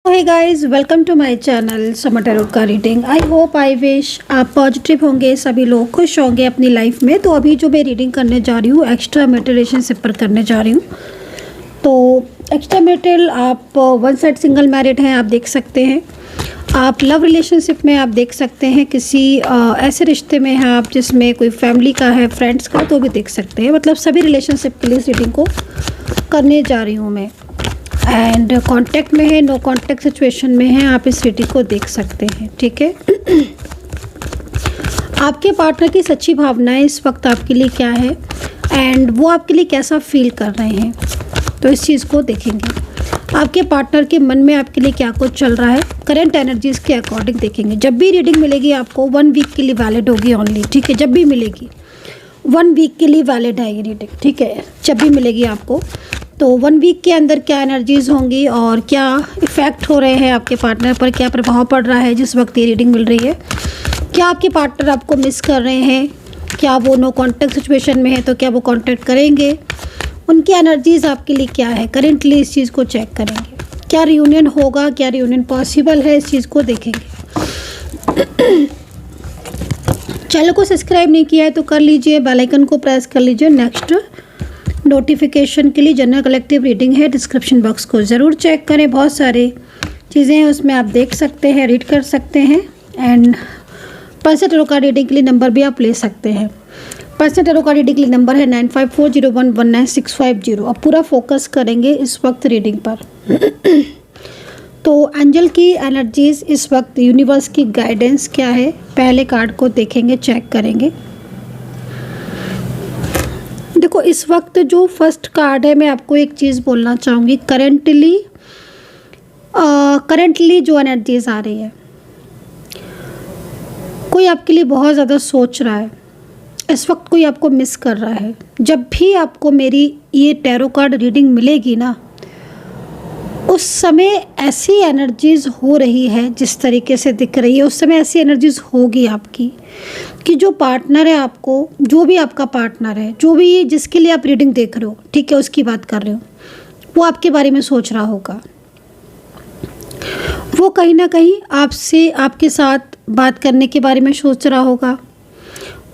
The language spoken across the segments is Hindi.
Hey guys, welcome to my channel summer tarot का reading. I hope I wish आप पॉजिटिव होंगे, सभी लोग खुश होंगे अपनी लाइफ में। तो अभी जो मैं रीडिंग करने जा रही हूँ एक्स्ट्रा मैरिटल रिलेशनशिप पर करने जा रही हूँ। तो एक्स्ट्रा मैरिटल, आप वन साइड सिंगल मैरिड हैं, आप देख सकते हैं। आप लव रिलेशनशिप में आप देख सकते हैं, किसी ऐसे रिश्ते में हैं आप जिसमें कोई फैमिली का है, फ्रेंड्स का, तो भी देख सकते हैं। मतलब सभी रिलेशनशिप के लिए इस रीडिंग को करने जा रही हूँ मैं। एंड कांटेक्ट में है, नो कांटेक्ट सिचुएशन में है, आप इस रीडिंग को देख सकते हैं। ठीक है। आपके पार्टनर की सच्ची भावनाएं इस वक्त आपके लिए क्या है एंड वो आपके लिए कैसा फील कर रहे हैं, तो इस चीज़ को देखेंगे। आपके पार्टनर के मन में आपके लिए क्या कुछ चल रहा है, करंट एनर्जीज़ के अकॉर्डिंग देखेंगे। जब भी रीडिंग मिलेगी आपको 1 वीक के लिए वैलिड होगी ओनली। ठीक है, जब भी मिलेगी 1 वीक के लिए वैलिड है ये रीडिंग। ठीक है, जब भी मिलेगी आपको, तो 1 वीक के अंदर क्या एनर्जीज़ होंगी और क्या इफ़ेक्ट हो रहे हैं आपके पार्टनर पर, क्या प्रभाव पड़ रहा है जिस वक्त ये रीडिंग मिल रही है। क्या आपके पार्टनर आपको मिस कर रहे हैं, क्या वो नो कांटेक्ट सिचुएशन में है तो क्या वो कांटेक्ट करेंगे, उनकी एनर्जीज़ आपके लिए क्या है करेंटली, इस चीज़ को चेक करेंगे। क्या रियूनियन होगा, क्या रियूनियन पॉसिबल है, इस चीज़ को देखेंगे। चैनल को सब्सक्राइब नहीं किया है तो कर लीजिए, बेल आइकन को प्रेस कर लीजिए। नेक्स्ट नोटिफिकेशन के लिए जनरल कलेक्टिव रीडिंग है, डिस्क्रिप्शन बॉक्स को ज़रूर चेक करें। बहुत सारी चीज़ें हैं उसमें, आप देख सकते हैं, रीड कर सकते हैं। And personal tarot card reading के लिए नंबर भी आप ले सकते हैं। पर्सनल टैरो कार्ड रीडिंग के लिए नंबर है 9540119650। अब पूरा फोकस करेंगे इस वक्त रीडिंग पर। तो एंजल की एनर्जीज़ इस वक्त, यूनिवर्स की गाइडेंस क्या है, पहले कार्ड को देखेंगे, चेक करेंगे। देखो, इस वक्त जो फर्स्ट कार्ड है, मैं आपको एक चीज़ बोलना चाहूँगी। करंटली जो एनर्जीज आ रही है, कोई आपके लिए बहुत ज़्यादा सोच रहा है, इस वक्त कोई आपको मिस कर रहा है। जब भी आपको मेरी ये टैरो कार्ड रीडिंग मिलेगी ना, उस समय ऐसी एनर्जीज़ हो रही है, जिस तरीके से दिख रही है उस समय ऐसी एनर्जीज़ होगी आपकी कि जो पार्टनर है आपको, जो भी आपका पार्टनर है, जो भी जिसके लिए आप रीडिंग देख रहे हो, ठीक है, उसकी बात कर रहे हो, वो आपके बारे में सोच रहा होगा। वो कहीं ना कहीं आपसे, आपके साथ बात करने के बारे में सोच रहा होगा।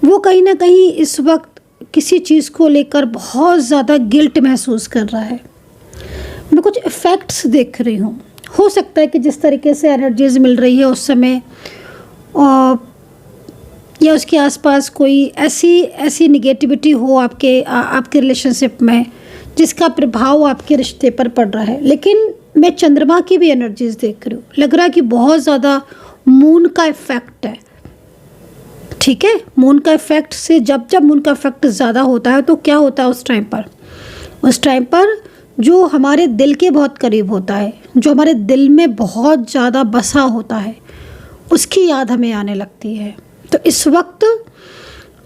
वो कहीं ना कहीं इस वक्त किसी चीज़ को लेकर बहुत ज़्यादा गिल्ट महसूस कर रहा है। मैं कुछ इफ़ेक्ट्स देख रही हूँ। हो सकता है कि जिस तरीके से एनर्जीज़ मिल रही है उस समय, या उसके आसपास कोई ऐसी निगेटिविटी हो आपके रिलेशनशिप में, जिसका प्रभाव आपके रिश्ते पर पड़ रहा है। लेकिन मैं चंद्रमा की भी एनर्जीज़ देख रही हूँ। लग रहा है कि बहुत ज़्यादा मून का इफ़ेक्ट है। ठीक है, मून का इफ़ेक्ट से जब मून का इफ़ेक्ट ज़्यादा होता है तो क्या होता है उस टाइम पर जो हमारे दिल के बहुत करीब होता है, जो हमारे दिल में बहुत ज़्यादा बसा होता है, उसकी याद हमें आने लगती है। तो इस वक्त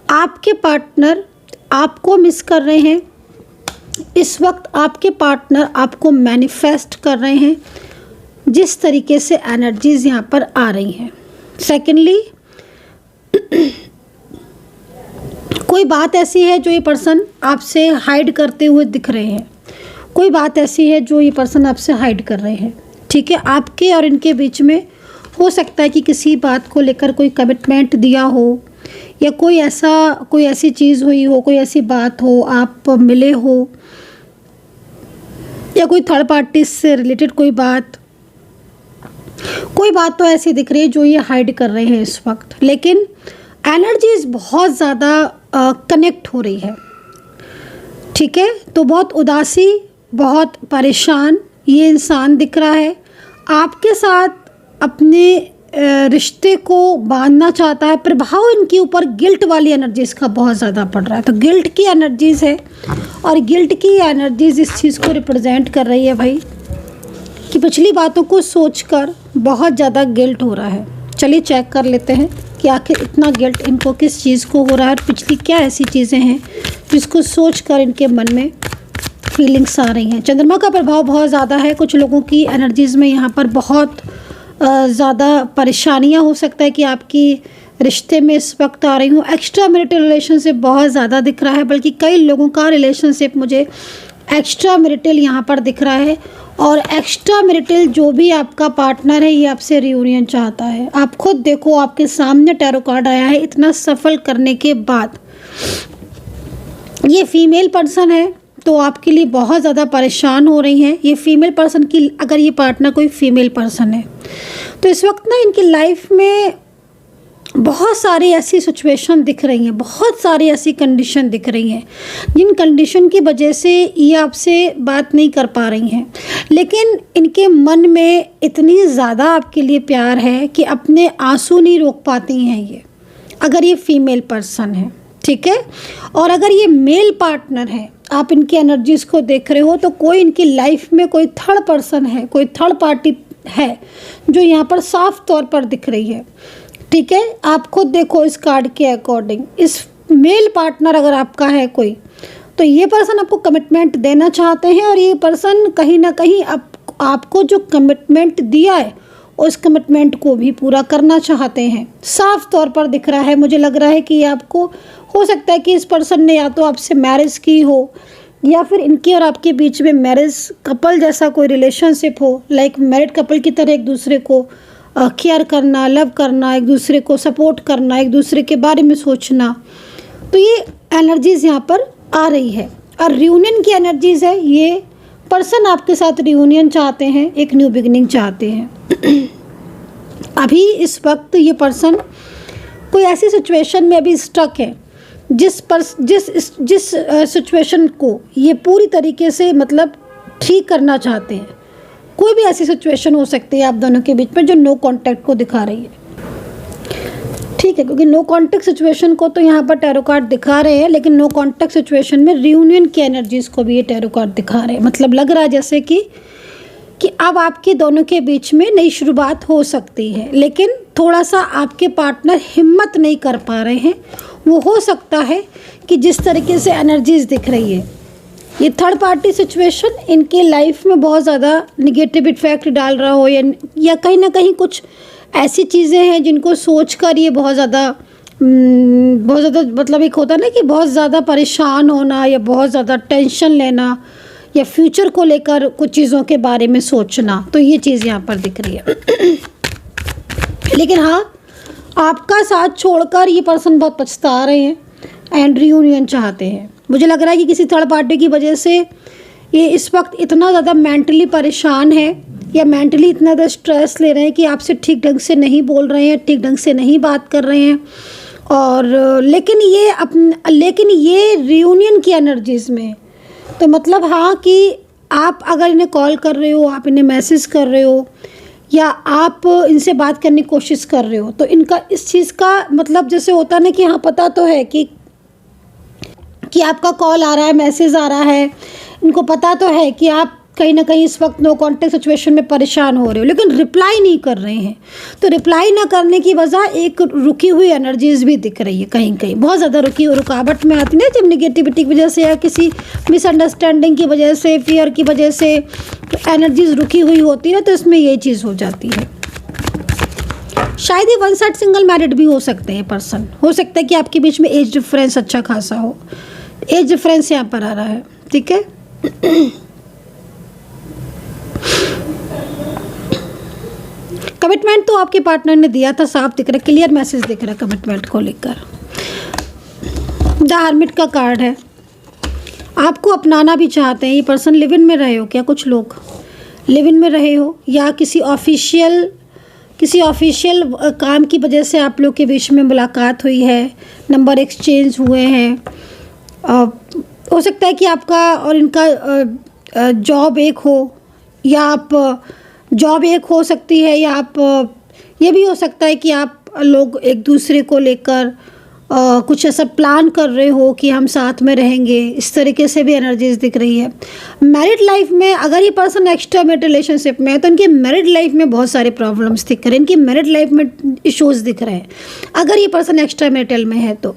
आपके पार्टनर आपको मिस कर रहे हैं। इस वक्त आपके पार्टनर आपको मैनिफेस्ट कर रहे हैं, जिस तरीके से एनर्जीज़ यहाँ पर आ रही हैं। सेकेंडली, कोई बात ऐसी है जो ये पर्सन आपसे हाइड करते हुए दिख रहे हैं। कोई बात ऐसी है जो ये पर्सन आपसे हाइड कर रहे हैं। ठीक है, आपके और इनके बीच में हो सकता है कि किसी बात को लेकर कोई कमिटमेंट दिया हो, या कोई ऐसी चीज़ हुई हो, कोई ऐसी बात हो, आप मिले हो, या कोई थर्ड पार्टी से रिलेटेड कोई बात तो ऐसी दिख रही है जो ये हाइड कर रहे हैं इस वक्त। लेकिन एनर्जीज बहुत ज़्यादा कनेक्ट हो रही है। ठीक है, तो बहुत उदासी, बहुत परेशान ये इंसान दिख रहा है। आपके साथ अपने रिश्ते को बांधना चाहता है। प्रभाव इनके ऊपर गिल्ट वाली एनर्जीज़ का बहुत ज़्यादा पड़ रहा है। तो गिल्ट की एनर्जीज़ है, और गिल्ट की एनर्जीज़ इस चीज़ को रिप्रेजेंट कर रही है भाई, कि पिछली बातों को सोचकर बहुत ज़्यादा गिल्ट हो रहा है। चलिए चेक कर लेते हैं कि आखिर इतना गिल्ट इनको किस चीज़ को हो रहा है, और पिछली क्या ऐसी चीज़ें हैं जिसको सोचकर इनके मन में फीलिंग्स आ रही हैं। चंद्रमा का प्रभाव बहुत ज़्यादा है। कुछ लोगों की एनर्जीज़ में यहाँ पर बहुत ज़्यादा परेशानियाँ हो सकता है कि आपकी रिश्ते में इस वक्त आ रही हूँ। एक्स्ट्रा मैरिटल रिलेशनशिप बहुत ज़्यादा दिख रहा है, बल्कि कई लोगों का रिलेशनशिप मुझे एक्स्ट्रा मैरिटल यहाँ पर दिख रहा है। और एक्स्ट्रा मैरिटल जो भी आपका पार्टनर है ये आपसे रियूनियन चाहता है। आप खुद देखो, आपके सामने टैरो कार्ड आया है। इतना सफल करने के बाद ये फीमेल पर्सन है तो आपके लिए बहुत ज़्यादा परेशान हो रही हैं। ये फीमेल पर्सन की, अगर ये पार्टनर कोई फीमेल पर्सन है तो इस वक्त ना इनकी लाइफ में बहुत सारी ऐसी सिचुएशन दिख रही हैं, बहुत सारी ऐसी कंडीशन दिख रही हैं जिन कंडीशन की वजह से ये आपसे बात नहीं कर पा रही हैं। लेकिन इनके मन में इतनी ज़्यादा आपके लिए प्यार है कि अपने आंसू नहीं रोक पाती हैं ये, अगर ये फीमेल पर्सन है, ठीक है। और अगर ये मेल पार्टनर है, आप इनकी एनर्जीज़ को देख रहे हो तो कोई इनकी लाइफ में कोई थर्ड पर्सन है, कोई थर्ड पार्टी है जो यहाँ पर साफ तौर पर दिख रही है, ठीक है। आप खुद देखो इस कार्ड के अकॉर्डिंग, इस मेल पार्टनर अगर आपका है कोई, तो ये पर्सन आपको कमिटमेंट देना चाहते हैं और ये पर्सन कहीं ना कहीं आपको जो कमिटमेंट दिया है उस कमिटमेंट को भी पूरा करना चाहते हैं। साफ तौर पर दिख रहा है, मुझे लग रहा है कि ये आपको, हो सकता है कि इस पर्सन ने या तो आपसे मैरिज की हो या फिर इनके और आपके बीच में मैरिज कपल जैसा कोई रिलेशनशिप हो, लाइक मैरिड कपल की तरह एक दूसरे को केयर करना, लव करना, एक दूसरे को सपोर्ट करना, एक दूसरे के बारे में सोचना। तो ये एनर्जीज़ यहाँ पर आ रही है और रियूनियन की एनर्जीज़ है। ये पर्सन आपके साथ रियूनियन चाहते हैं, एक न्यू बिगिनिंग चाहते हैं। अभी इस वक्त ये पर्सन कोई ऐसी सिचुएशन में अभी स्टक है जिस सिचुएशन को ये पूरी तरीके से मतलब ठीक करना चाहते हैं। कोई भी ऐसी सिचुएशन हो सकती है आप दोनों के बीच में जो नो कांटेक्ट को दिखा रही है, ठीक है, क्योंकि नो कांटेक्ट सिचुएशन को तो यहाँ पर टैरो कार्ड दिखा रहे हैं, लेकिन नो कांटेक्ट सिचुएशन में रियूनियन की एनर्जीज़ को भी ये टैरो कार्ड दिखा रहे हैं। मतलब लग रहा है जैसे कि अब आपके दोनों के बीच में नई शुरुआत हो सकती है, लेकिन थोड़ा सा आपके पार्टनर हिम्मत नहीं कर पा रहे हैं। वो हो सकता है कि जिस तरीके से एनर्जीज़ दिख रही है, ये थर्ड पार्टी सिचुएशन इनके लाइफ में बहुत ज़्यादा निगेटिव इफेक्ट डाल रहा हो या कहीं ना कहीं कुछ ऐसी चीज़ें हैं जिनको सोचकर ये बहुत ज़्यादा मतलब एक होता है ना कि बहुत ज़्यादा परेशान होना या बहुत ज़्यादा टेंशन लेना या फ्यूचर को लेकर कुछ चीज़ों के बारे में सोचना, तो ये चीज़ यहाँ पर दिख रही है। लेकिन हाँ, आपका साथ छोड़कर ये पर्सन बहुत पछता रहे हैं एंड रियूनियन चाहते हैं। मुझे लग रहा है कि किसी थर्ड पार्टी की वजह से ये इस वक्त इतना ज़्यादा मेंटली परेशान है या मेंटली इतना ज़्यादा स्ट्रेस ले रहे हैं कि आपसे ठीक ढंग से नहीं बोल रहे हैं, ठीक ढंग से नहीं बात कर रहे हैं। और लेकिन ये रियूनियन की एनर्जीज़ में, तो मतलब हाँ कि आप अगर इन्हें कॉल कर रहे हो, आप इन्हें मैसेज कर रहे हो या आप इनसे बात करने की कोशिश कर रहे हो, तो इनका इस चीज़ का मतलब जैसे होता है ना कि हाँ पता तो है कि आपका कॉल आ रहा है, मैसेज आ रहा है, इनको पता तो है कि आप कहीं ना कहीं इस वक्त नो कांटेक्ट सिचुएशन में परेशान हो रहे हो, लेकिन रिप्लाई नहीं कर रहे हैं। तो रिप्लाई ना करने की वजह एक रुकी हुई एनर्जीज भी दिख रही है, कहीं कहीं बहुत ज़्यादा रुकावट में आती है जब निगेटिविटी की वजह से या किसी मिसअंडरस्टैंडिंग की वजह से, फियर की वजह से एनर्जीज रुकी हुई होती है, तो इसमें यही चीज़ हो जाती है। शायद ये वन साइड सिंगल मैरिड भी हो सकते हैं पर्सन, हो सकता है कि आपके बीच में एज डिफरेंस अच्छा खासा हो, एज डिफरेंस यहाँ पर आ रहा है, ठीक है। कमिटमेंट तो आपके पार्टनर ने दिया था, साफ दिख रहा है, क्लियर मैसेज दिख रहा है कमिटमेंट को लेकर। द हर्मिट का कार्ड है, आपको अपनाना भी चाहते हैं ये पर्सन। लिव इन में रहे हो क्या? कुछ लोग लिव इन में रहे हो या किसी ऑफिशियल काम की वजह से आप लोग के बीच में मुलाकात हुई है, नंबर एक्सचेंज हुए हैं। हो सकता है कि आपका और इनका जॉब एक हो, या आप जॉब एक हो सकती है, या आप ये भी हो सकता है कि आप लोग एक दूसरे को लेकर कुछ ऐसा प्लान कर रहे हो कि हम साथ में रहेंगे। इस तरीके से भी एनर्जीज दिख रही है। मैरिड लाइफ में अगर ये पर्सन एक्स्ट्रा मैरिटल रिलेशनशिप में है तो इनकी मैरिड लाइफ में बहुत सारे प्रॉब्लम्स दिख रहे हैं, इनकी मैरिड लाइफ में इश्यूज दिख रहे हैं। अगर ये पर्सन एक्स्ट्रा मैरिटल में है तो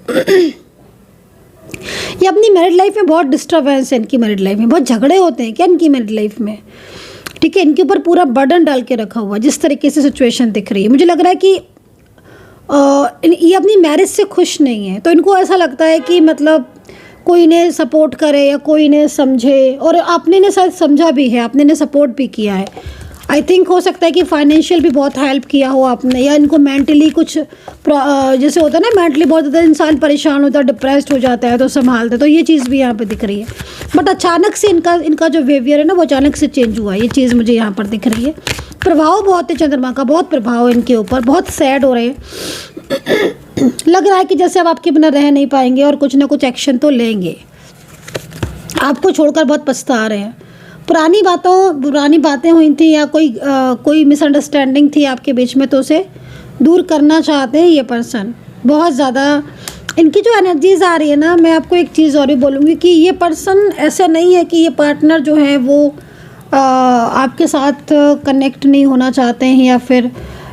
ये अपनी मैरिड लाइफ में बहुत डिस्टर्बेंस है, इनकी मैरिड लाइफ में बहुत झगड़े होते हैं क्या इनकी मैरिड लाइफ में, ठीक है। इनके ऊपर पूरा बर्डन डाल के रखा हुआ, जिस तरीके से सिचुएशन दिख रही है, मुझे लग रहा है कि ये अपनी मैरिज से खुश नहीं है। तो इनको ऐसा लगता है कि मतलब कोई इन्हें सपोर्ट करे या कोई इन्हें समझे, और आपने इन्हें शायद समझा भी है, आपने इन्हें सपोर्ट भी किया है। आई थिंक हो सकता है कि फाइनेंशियल भी बहुत हेल्प किया हो आपने, या इनको मेंटली कुछ जैसे होता है ना, मेंटली बहुत ज़्यादा इंसान परेशान होता है, डिप्रेस्ड हो जाता है तो संभालते, तो ये चीज़ भी यहाँ पे दिख रही है। बट अचानक से इनका जो बिहेवियर है ना वो अचानक से चेंज हुआ, ये चीज़ मुझे यहाँ पर दिख रही है। प्रभाव बहुत है चंद्रमा का, बहुत प्रभाव है इनके ऊपर, बहुत सैड हो रहे हैं। लग रहा है कि जैसे अब आपके बिना रह नहीं पाएंगे और कुछ ना कुछ एक्शन तो लेंगे, आपको छोड़कर बहुत पछता रहे हैं। पुरानी बातें हुई थी या कोई मिसअंडरस्टैंडिंग थी आपके बीच में, तो उसे दूर करना चाहते हैं ये पर्सन। बहुत ज़्यादा इनकी जो एनर्जीज आ रही है ना, मैं आपको एक चीज़ और भी बोलूँगी कि ये पर्सन ऐसा नहीं है कि ये पार्टनर जो है वो आपके साथ कनेक्ट नहीं होना चाहते हैं या फिर,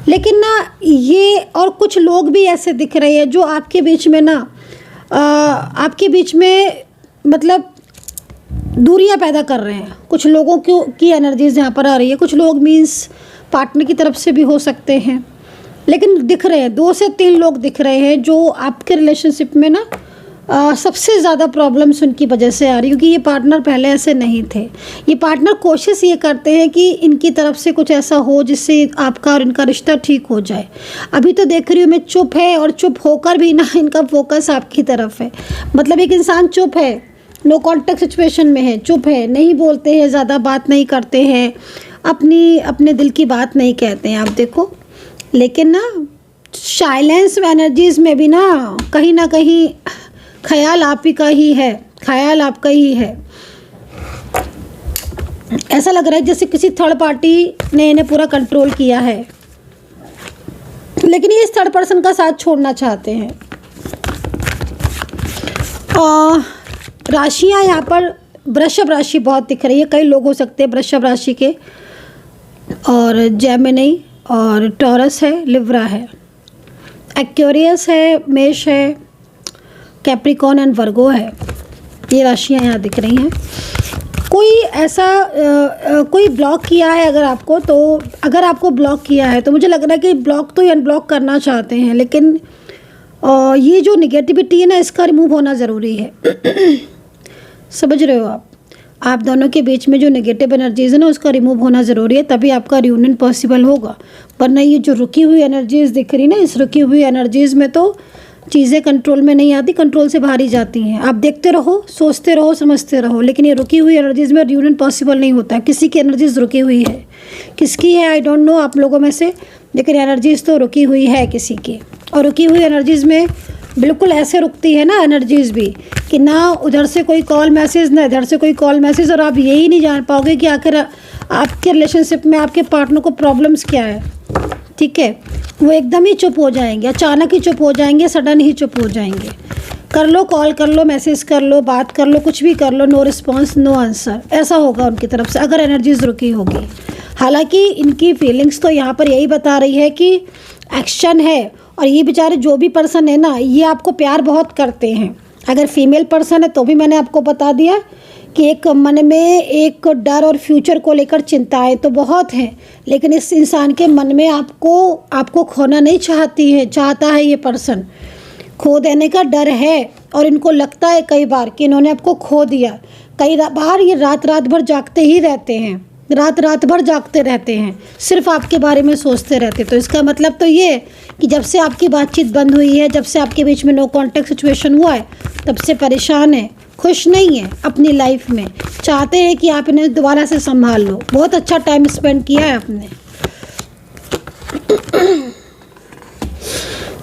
लेकिन ना ये और कुछ लोग भी ऐसे दिख रहे हैं जो आपके बीच में ना आपके बीच में मतलब दूरियां पैदा कर रहे हैं। कुछ लोगों की एनर्जीज यहाँ पर आ रही है, कुछ लोग मीन्स पार्टनर की तरफ से भी हो सकते हैं, लेकिन दिख रहे हैं 2 से 3 लोग दिख रहे हैं जो आपके रिलेशनशिप में ना सबसे ज़्यादा प्रॉब्लम्स उनकी वजह से आ रही है, क्योंकि ये पार्टनर पहले ऐसे नहीं थे। ये पार्टनर कोशिश ये करते हैं कि इनकी तरफ से कुछ ऐसा हो जिससे आपका और इनका रिश्ता ठीक हो जाए। अभी तो देख रही हूँ मैं, चुप है, और चुप होकर भी ना इनका फोकस आपकी तरफ है। मतलब एक इंसान चुप है, नो कॉन्टेक्ट सिचुएशन में है, चुप है, नहीं बोलते हैं, ज़्यादा बात नहीं करते हैं, अपने दिल की बात नहीं कहते हैं, आप देखो। लेकिन ना साइलेंस एनर्जीज़ में भी ना कहीं ख्याल आप ही का ही है, ख्याल आपका ही है। ऐसा लग रहा है जैसे किसी थर्ड पार्टी ने इन्हें पूरा कंट्रोल किया है, लेकिन ये इस थर्ड पर्सन का साथ छोड़ना चाहते हैं। राशियाँ यहाँ पर वृषभ राशि बहुत दिख रही है, कई लोग हो सकते हैं वृषभ राशि के, और जेमिनी और टॉरस है, लिब्रा है, एक्वेरियस है, मेष है, कैप्रिकॉर्न एंड वर्गो है। ये राशियाँ यहाँ दिख रही हैं। कोई ऐसा कोई ब्लॉक किया है अगर आपको, तो अगर आपको ब्लॉक किया है तो मुझे लग रहा है कि ब्लॉक तो ये अनब्लॉक करना चाहते हैं, लेकिन ये जो निगेटिविटी है ना, इसका रिमूव होना ज़रूरी है। समझ रहे हो आप दोनों के बीच में जो नेगेटिव एनर्जीज़ है ना, उसका रिमूव होना ज़रूरी है, तभी आपका रियूनियन पॉसिबल होगा। वरना ये जो रुकी हुई एनर्जीज़ दिख रही ना, इस रुकी हुई एनर्जीज़ में तो चीज़ें कंट्रोल में नहीं आती, कंट्रोल से बाहर ही जाती हैं। आप देखते रहो, सोचते रहो, समझते रहो, लेकिन ये रुकी हुई एनर्जीज़ में रियूनियन पॉसिबल नहीं होता। किसी की एनर्जीज़ रुकी हुई है, किसकी है आई डोंट नो आप लोगों में से, लेकिन एनर्जीज़ तो रुकी हुई है किसी की। और रुकी हुई एनर्जीज़ में बिल्कुल ऐसे रुकती है ना एनर्जीज़ भी, कि ना उधर से कोई कॉल मैसेज, ना इधर से कोई कॉल मैसेज, और आप यही नहीं जान पाओगे कि आखिर आपके रिलेशनशिप में आपके पार्टनर को प्रॉब्लम्स क्या है। ठीक है, वो एकदम ही चुप हो जाएंगे, अचानक ही चुप हो जाएंगे, सडन ही चुप हो जाएंगे। कर लो, कॉल कर लो, मैसेज कर लो, बात कर लो, कुछ भी कर लो, नो रिस्पॉन्स, नो आंसर, ऐसा होगा उनकी तरफ से अगर एनर्जीज रुकी होगी। हालांकि इनकी फीलिंग्स तो यहाँ पर यही बता रही है कि एक्शन है, और ये बेचारे जो भी पर्सन है ना, ये आपको प्यार बहुत करते हैं। अगर फीमेल पर्सन है तो भी मैंने आपको बता दिया कि एक मन में एक डर और फ्यूचर को लेकर चिंताएं तो बहुत हैं, लेकिन इस इंसान के मन में आपको खोना नहीं चाहता है ये पर्सन। खो देने का डर है, और इनको लगता है कई बार कि इन्होंने आपको खो दिया। कई बार ये रात भर जागते ही रहते हैं, रात भर जागते रहते हैं, सिर्फ आपके बारे में सोचते रहते। तो इसका मतलब तो ये कि जब से आपकी बातचीत बंद हुई है, जब से आपके बीच में नो कॉन्टैक्ट सिचुएशन हुआ है, तब से परेशान है, खुश नहीं है अपनी लाइफ में, चाहते हैं कि आप इन्हें दोबारा से संभाल लो। बहुत अच्छा टाइम स्पेंड किया है आपने,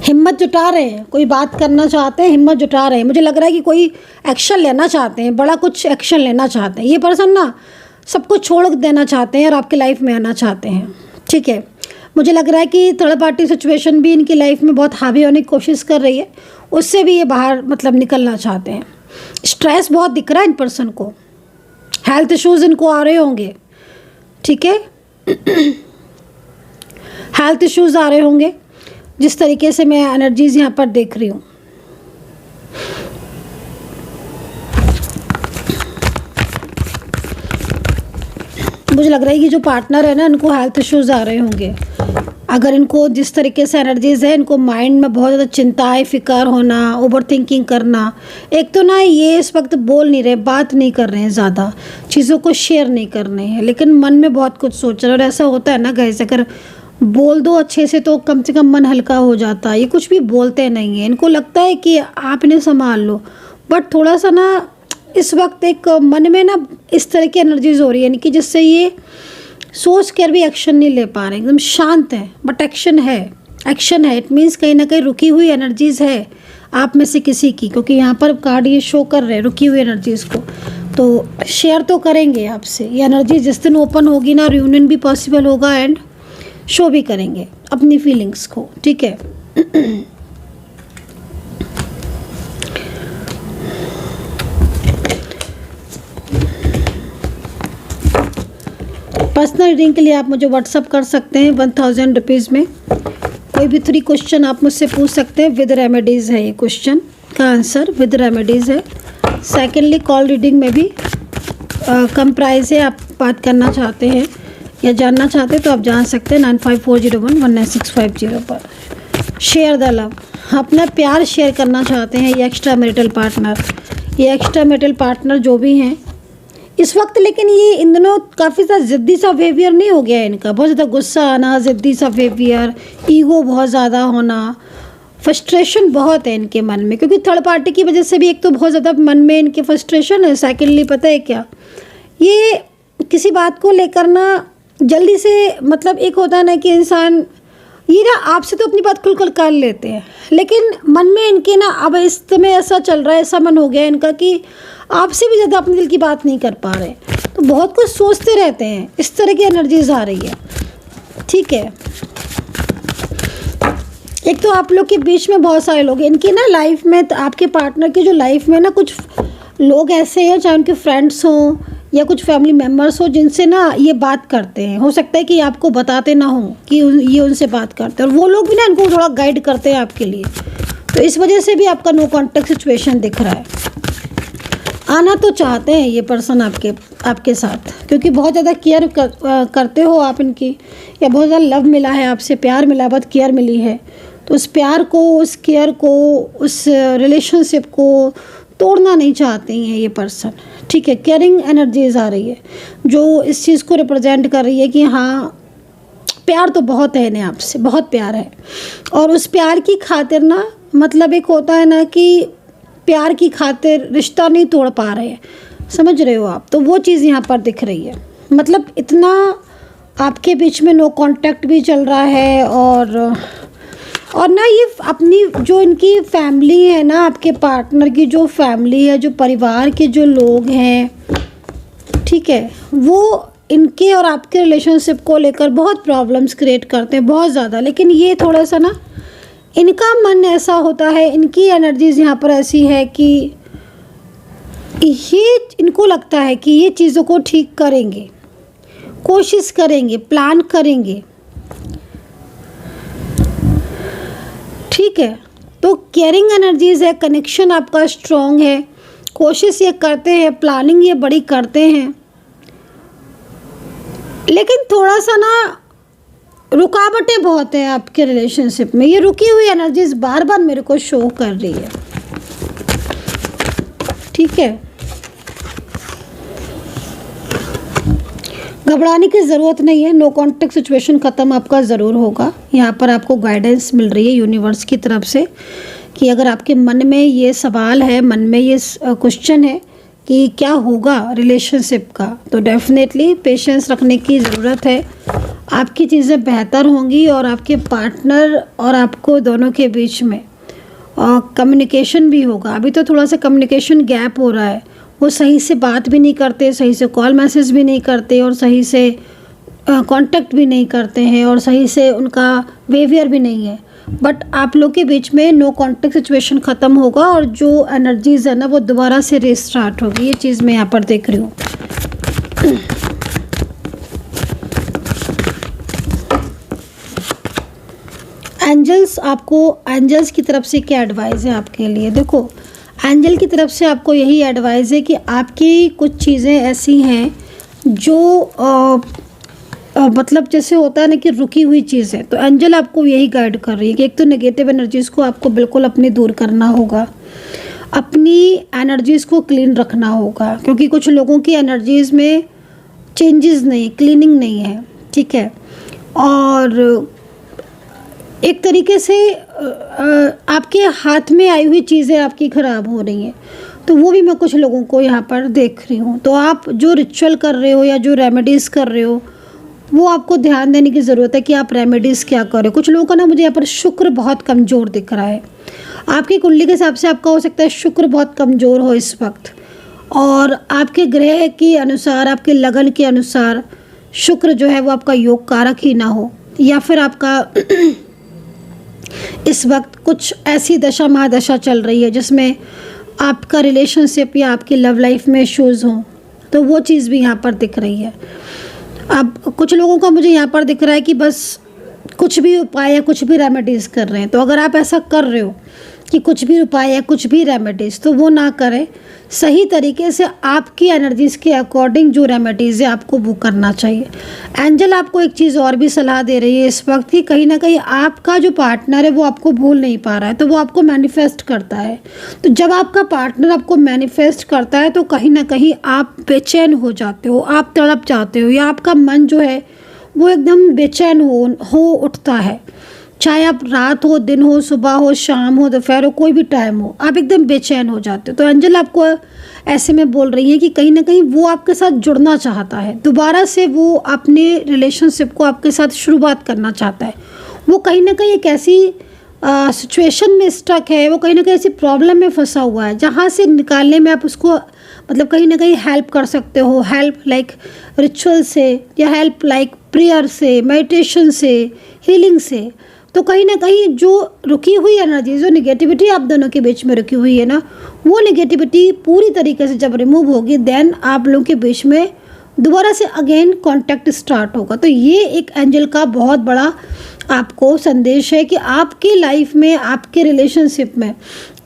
हिम्मत जुटा रहे हैं, कोई बात करना चाहते हैं, हिम्मत जुटा रहे हैं। मुझे लग रहा है कि कोई एक्शन लेना चाहते हैं, बड़ा कुछ एक्शन लेना चाहते हैं। ये पर्सन ना सब कुछ छोड़ देना चाहते हैं और आपकी लाइफ में आना चाहते हैं। ठीक है, मुझे लग रहा है कि थर्ड पार्टी सिचुएशन भी इनकी लाइफ में बहुत हावी होने की कोशिश कर रही है, उससे भी ये बाहर मतलब निकलना चाहते हैं। स्ट्रेस बहुत दिख रहा है इन पर्सन को, हेल्थ इश्यूज इनको आ रहे होंगे। ठीक है, हेल्थ इश्यूज आ रहे होंगे, जिस तरीके से मैं एनर्जीज यहाँ पर देख रही हूँ। मुझे लग रहा है कि जो पार्टनर है ना, उनको हेल्थ इश्यूज आ रहे होंगे। अगर इनको जिस तरीके से एनर्जीज है, इनको माइंड में बहुत ज़्यादा चिंताएं, फिक्र होना, ओवर थिंकिंग करना, एक तो ना ये इस वक्त बोल नहीं रहे, बात नहीं कर रहे हैं, ज़्यादा चीज़ों को शेयर नहीं कर रहे हैं, लेकिन मन में बहुत कुछ सोच रहे हैं। और ऐसा होता है ना गाइस, अगर बोल दो अच्छे से तो कम से कम मन हल्का हो जाता है। ये कुछ भी बोलते नहीं हैं, इनको लगता है कि आप इन्हें संभाल लो, बट थोड़ा सा ना इस वक्त एक मन में ना इस तरह की एनर्जीज हो रही है कि जिससे ये सोच कर भी एक्शन नहीं ले पा रहे, एकदम शांत है, बट एक्शन है, एक्शन है। इट मीन्स कहीं ना कहीं रुकी हुई एनर्जीज है आप में से किसी की, क्योंकि यहाँ पर कार्ड ये शो कर रहे हैं रुकी हुई एनर्जीज को। तो शेयर तो करेंगे आपसे ये एनर्जी, जिस दिन ओपन होगी ना रियूनियन भी पॉसिबल होगा एंड शो भी करेंगे अपनी फीलिंग्स को, ठीक है। पर्सनल रीडिंग के लिए आप मुझे व्हाट्सअप कर सकते हैं 1000 रुपीज़ में। कोई भी 3 क्वेश्चन आप मुझसे पूछ सकते हैं, विद रेमेडीज़ है ये क्वेश्चन का आंसर, विद रेमेडीज़ है। सेकेंडली कॉल रीडिंग में भी कम प्राइस है, आप बात करना चाहते हैं या जानना चाहते हैं तो आप जान सकते हैं 9540119650 पर। शेयर द लव, अपना प्यार शेयर करना चाहते हैं, ये एक्स्ट्रा मैरिटल पार्टनर, ये एक्स्ट्रा मैरिटल पार्टनर जो भी हैं इस वक्त, लेकिन ये इन दिनों काफ़ी ज़्यादा ज़िद्दी सा बिहेवियर नहीं हो गया है इनका, बहुत ज़्यादा गुस्सा आना, ज़िद्दी सा बिहेवियर, ईगो बहुत ज़्यादा होना, फ्रस्ट्रेशन बहुत है इनके मन में, क्योंकि थर्ड पार्टी की वजह से भी एक तो बहुत ज़्यादा मन में इनके फ्रस्ट्रेशन है। सेकेंडली पता है क्या, ये किसी बात को लेकर ना जल्दी से, मतलब एक होता है ना कि इंसान ये ना आपसे तो अपनी बात खुलकर कर लेते हैं, लेकिन मन में इनके ना अब इस समय ऐसा चल रहा है, ऐसा मन हो गया है इनका कि आपसे भी ज़्यादा अपने दिल की बात नहीं कर पा रहे, तो बहुत कुछ सोचते रहते हैं, इस तरह की एनर्जीज आ रही है, ठीक है। एक तो आप लोग के बीच में बहुत सारे लोग इनकी ना लाइफ में, तो आपके पार्टनर की जो लाइफ में ना कुछ लोग ऐसे हैं, चाहे उनके फ्रेंड्स हों या कुछ फैमिली मेम्बर्स हो, जिनसे ना ये बात करते हैं। हो सकता है कि आपको बताते ना हो कि ये उनसे बात करते हैं, और वो लोग भी ना इनको थोड़ा गाइड करते हैं आपके लिए, तो इस वजह से भी आपका नो कॉन्टेक्ट सिचुएशन दिख रहा है। आना तो चाहते हैं ये पर्सन आपके साथ, क्योंकि बहुत ज़्यादा केयर करते हो आप इनकी, या बहुत ज़्यादा लव मिला है आपसे, प्यार मिला, बहुत केयर मिली है, तो उस प्यार को, उस केयर को, उस रिलेशनशिप को तोड़ना नहीं चाहते हैं ये पर्सन, ठीक है। केयरिंग एनर्जीज आ रही है जो इस चीज़ को रिप्रेजेंट कर रही है कि हाँ प्यार तो बहुत है इन्हें आपसे, बहुत प्यार है, और उस प्यार की खातिर ना, मतलब एक होता है ना कि प्यार की खातिर रिश्ता नहीं तोड़ पा रहे हैं, समझ रहे हो आप, तो वो चीज़ यहाँ पर दिख रही है। मतलब इतना आपके बीच में नो कांटेक्ट भी चल रहा है, और ना ये अपनी जो इनकी फैमिली है ना, आपके पार्टनर की जो फैमिली है, जो परिवार के जो लोग हैं, ठीक है, वो इनके और आपके रिलेशनशिप को लेकर बहुत प्रॉब्लम्स क्रिएट करते हैं, बहुत ज़्यादा। लेकिन ये थोड़ा सा ना इनका मन ऐसा होता है, इनकी एनर्जीज यहाँ पर ऐसी है कि ये इनको लगता है कि ये चीज़ों को ठीक करेंगे, कोशिश करेंगे, प्लान करेंगे, ठीक है। तो केयरिंग एनर्जीज है, कनेक्शन आपका स्ट्रॉन्ग है, कोशिश ये करते हैं, प्लानिंग ये बड़ी करते हैं, लेकिन थोड़ा सा ना रुकावटें बहुत हैं आपके रिलेशनशिप में। ये रुकी हुई एनर्जीज बार बार मेरे को शो कर रही है, ठीक है। घबराने की ज़रूरत नहीं है, नो कॉन्टेक्ट सिचुएशन ख़त्म आपका ज़रूर होगा। यहाँ पर आपको गाइडेंस मिल रही है यूनिवर्स की तरफ से कि अगर आपके मन में ये सवाल है, मन में ये क्वेश्चन है कि क्या होगा रिलेशनशिप का, तो डेफिनेटली पेशेंस रखने की ज़रूरत है। आपकी चीज़ें बेहतर होंगी और आपके पार्टनर और आपको दोनों के बीच में कम्युनिकेशन भी होगा। अभी तो थोड़ा सा कम्युनिकेशन गैप हो रहा है, वो सही से बात भी नहीं करते, सही से कॉल मैसेज भी नहीं करते, और सही से कांटेक्ट भी नहीं करते हैं, और सही से उनका बिहेवियर भी नहीं है। बट आप लोग के बीच में नो कांटेक्ट सिचुएशन ख़त्म होगा, और जो एनर्जीज है ना वो दोबारा से रीस्टार्ट होगी। ये चीज़ मैं यहाँ पर देख रही हूँ। एंजल्स, आपको एंजल्स की तरफ से क्या एडवाइस है आपके लिए? देखो, एंजल की तरफ से आपको यही एडवाइस है कि आपकी कुछ चीज़ें ऐसी हैं जो मतलब जैसे होता है ना कि रुकी हुई चीज़ है, तो एंजल आपको यही गाइड कर रही है कि एक तो नेगेटिव एनर्जीज़ को आपको बिल्कुल अपनी दूर करना होगा, अपनी एनर्जीज़ को क्लीन रखना होगा, क्योंकि कुछ लोगों की एनर्जीज़ में चेंजेस नहीं, क्लीनिंग नहीं है, ठीक है। और एक तरीके से आपके हाथ में आई हुई चीज़ें आपकी ख़राब हो रही हैं, तो वो भी मैं कुछ लोगों को यहाँ पर देख रही हूँ। तो आप जो रिचुअल कर रहे हो या जो रेमेडीज़ कर रहे हो, वो आपको ध्यान देने की ज़रूरत है कि आप रेमेडीज़ क्या करें। कुछ लोगों का ना मुझे यहाँ पर शुक्र बहुत कमज़ोर दिख रहा है, आपकी कुंडली के हिसाब से आपका हो सकता है शुक्र बहुत कमज़ोर हो इस वक्त, और आपके ग्रह के अनुसार, आपके लगन के अनुसार शुक्र जो है वो आपका योग कारक ही ना हो, या फिर आपका इस वक्त कुछ ऐसी दशा महादशा चल रही है जिसमें आपका रिलेशनशिप या आपकी लव लाइफ में इश्यूज़ हों, तो वो चीज़ भी यहाँ पर दिख रही है। अब कुछ लोगों का मुझे यहाँ पर दिख रहा है कि बस कुछ भी उपाय या कुछ भी रेमेडीज़ कर रहे हैं, तो अगर आप ऐसा कर रहे हो कि कुछ भी उपाय या कुछ भी रेमेडीज़, तो वो ना करें, सही तरीके से आपकी एनर्जीज़ के अकॉर्डिंग जो रेमेडीज़ है आपको वो करना चाहिए। एंजल आपको एक चीज़ और भी सलाह दे रही है इस वक्त कि कहीं ना कहीं आपका जो पार्टनर है वो आपको भूल नहीं पा रहा है, तो वो आपको मैनिफेस्ट करता है। तो जब आपका पार्टनर आपको मैनिफेस्ट करता है तो कहीं ना कहीं आप बेचैन हो जाते हो, आप तड़प जाते हो, या आपका मन जो है वो एकदम बेचैन हो उठता है। चाहे आप रात हो, दिन हो, सुबह हो, शाम हो, दोपहर हो, कोई भी टाइम हो, आप एकदम बेचैन हो जाते हो। तो एंजल आपको ऐसे में बोल रही है कि कहीं ना कहीं वो आपके साथ जुड़ना चाहता है, दोबारा से वो अपने रिलेशनशिप को आपके साथ शुरुआत करना चाहता है। वो कहीं ना कहीं एक ऐसी सिचुएशन में स्टक है, वो कहीं ना कहीं ऐसी प्रॉब्लम में फंसा हुआ है जहाँ से निकालने में आप उसको मतलब कहीं ना कहीं हेल्प कर सकते हो, हेल्प लाइक रिचुअल से, या हेल्प लाइक प्रेयर से, मेडिटेशन से, हीलिंग से। तो कहीं ना कहीं जो रुकी हुई एनर्जी, जो निगेटिविटी आप दोनों के बीच में रुकी हुई है ना, वो निगेटिविटी पूरी तरीके से जब रिमूव होगी, देन आप लोगों के बीच में दोबारा से अगेन कांटेक्ट स्टार्ट होगा। तो ये एक एंजल का बहुत बड़ा आपको संदेश है कि आपकी लाइफ में, आपके रिलेशनशिप में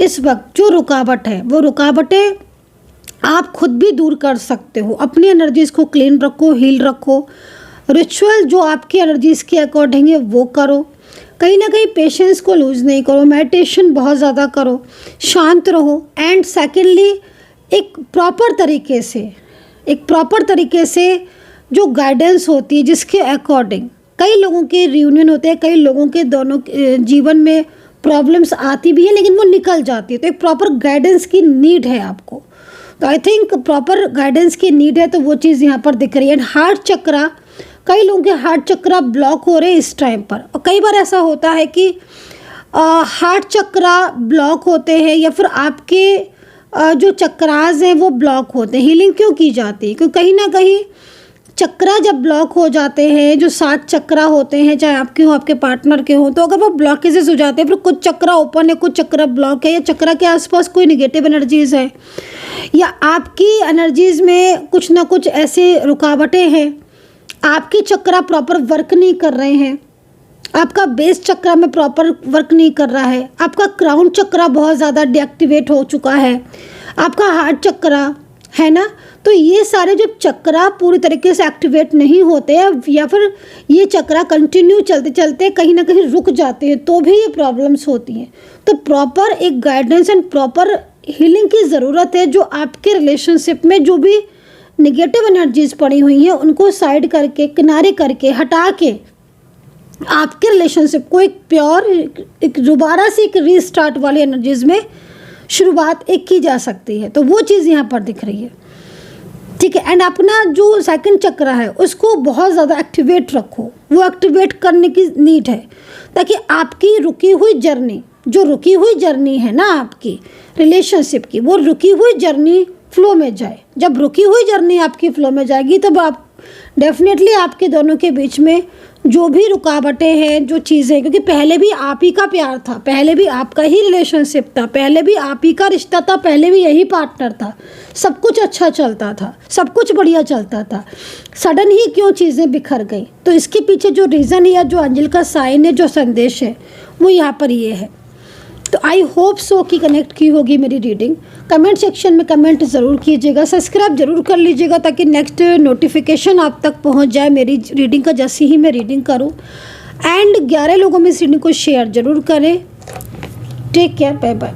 इस वक्त जो रुकावट है, वो रुकावटें आप खुद भी दूर कर सकते हो। अपनी एनर्जीज़ को क्लीन रखो, हील रखो, रिचुअल जो आपकी एनर्जीज़ के अकॉर्डिंग है वो करो, कहीं ना कहीं पेशेंस को लूज़ नहीं करो, मेडिटेशन बहुत ज़्यादा करो, शांत रहो, एंड सेकेंडली एक प्रॉपर तरीके से जो गाइडेंस होती है जिसके अकॉर्डिंग, कई लोगों के रियूनियन होते हैं, कई लोगों के दोनों जीवन में प्रॉब्लम्स आती भी है लेकिन वो निकल जाती है, तो एक प्रॉपर गाइडेंस की नीड है आपको। तो आई थिंक प्रॉपर गाइडेंस की नीड है, तो वो चीज़ यहाँ पर दिख रही है। हार्ट चक्रा, कई लोगों के हार्ट चक्रा ब्लॉक हो रहे हैं इस टाइम पर, और कई बार ऐसा होता है कि हार्ट चक्रा ब्लॉक होते हैं, या फिर आपके जो चक्रास हैं वो ब्लॉक होते हैं। हीलिंग क्यों की जाती है? क्योंकि कहीं ना कहीं चक्रा जब ब्लॉक हो जाते हैं, जो 7 चक्रा होते हैं, चाहे आपके हो, आपके पार्टनर के हो, तो अगर वो ब्लॉकेजेस हो जाते हैं, फिर कुछ चक्रा ओपन है, कुछ चक्रा ब्लॉक है, या चक्रा के आसपास कोई नेगेटिव एनर्जीज़ है, या आपकी एनर्जीज़ में कुछ ना कुछ ऐसे रुकावटें हैं, आपकी चक्रा प्रॉपर वर्क नहीं कर रहे हैं, आपका बेस चक्रा में प्रॉपर वर्क नहीं कर रहा है, आपका क्राउन चक्रा बहुत ज़्यादा डीएक्टिवेट हो चुका है, आपका हार्ट चक्रा है ना, तो ये सारे जो चक्रा पूरी तरीके से एक्टिवेट नहीं होते हैं, या फिर ये चक्रा कंटिन्यू चलते चलते कहीं ना कहीं रुक जाते हैं, तो भी ये प्रॉब्लम्स होती हैं। तो प्रॉपर एक गाइडेंस एंड प्रॉपर हीलिंग की ज़रूरत है, जो आपके रिलेशनशिप में जो भी निगेटिव एनर्जीज पड़ी हुई हैं उनको साइड करके, किनारे करके, हटा के आपके रिलेशनशिप को एक प्योर, एक दोबारा से एक रीस्टार्ट वाली एनर्जीज में शुरुआत एक की जा सकती है। तो वो चीज़ यहाँ पर दिख रही है, ठीक है। एंड अपना जो सेकंड चक्र है उसको बहुत ज़्यादा एक्टिवेट रखो, वो एक्टिवेट करने की नीड है, ताकि आपकी रुकी हुई जर्नी, जो रुकी हुई जर्नी है ना आपकी रिलेशनशिप की, वो रुकी हुई जर्नी फ्लो में जाए। जब रुकी हुई जर्नी आपकी फ्लो में जाएगी तब आप डेफिनेटली आपके दोनों के बीच में जो भी रुकावटें हैं, जो चीज़ें, क्योंकि पहले भी आप ही का प्यार था, पहले भी आपका ही रिलेशनशिप था, पहले भी आप ही का रिश्ता था, पहले भी यही पार्टनर था, सब कुछ अच्छा चलता था, सब कुछ बढ़िया चलता था, सडन ही क्यों चीज़ें बिखर गई? तो इसके पीछे जो रीज़न है या जो एंजल का साइन है, जो संदेश है, वो यहाँ पर ये है। तो आई होप सो कि कनेक्ट की होगी मेरी रीडिंग। कमेंट सेक्शन में कमेंट ज़रूर कीजिएगा, सब्सक्राइब जरूर कर लीजिएगा ताकि नेक्स्ट नोटिफिकेशन आप तक पहुंच जाए मेरी रीडिंग का, जैसे ही मैं रीडिंग करूं। एंड 11 लोगों में इस रीडिंग को शेयर ज़रूर करें। Take care, bye bye.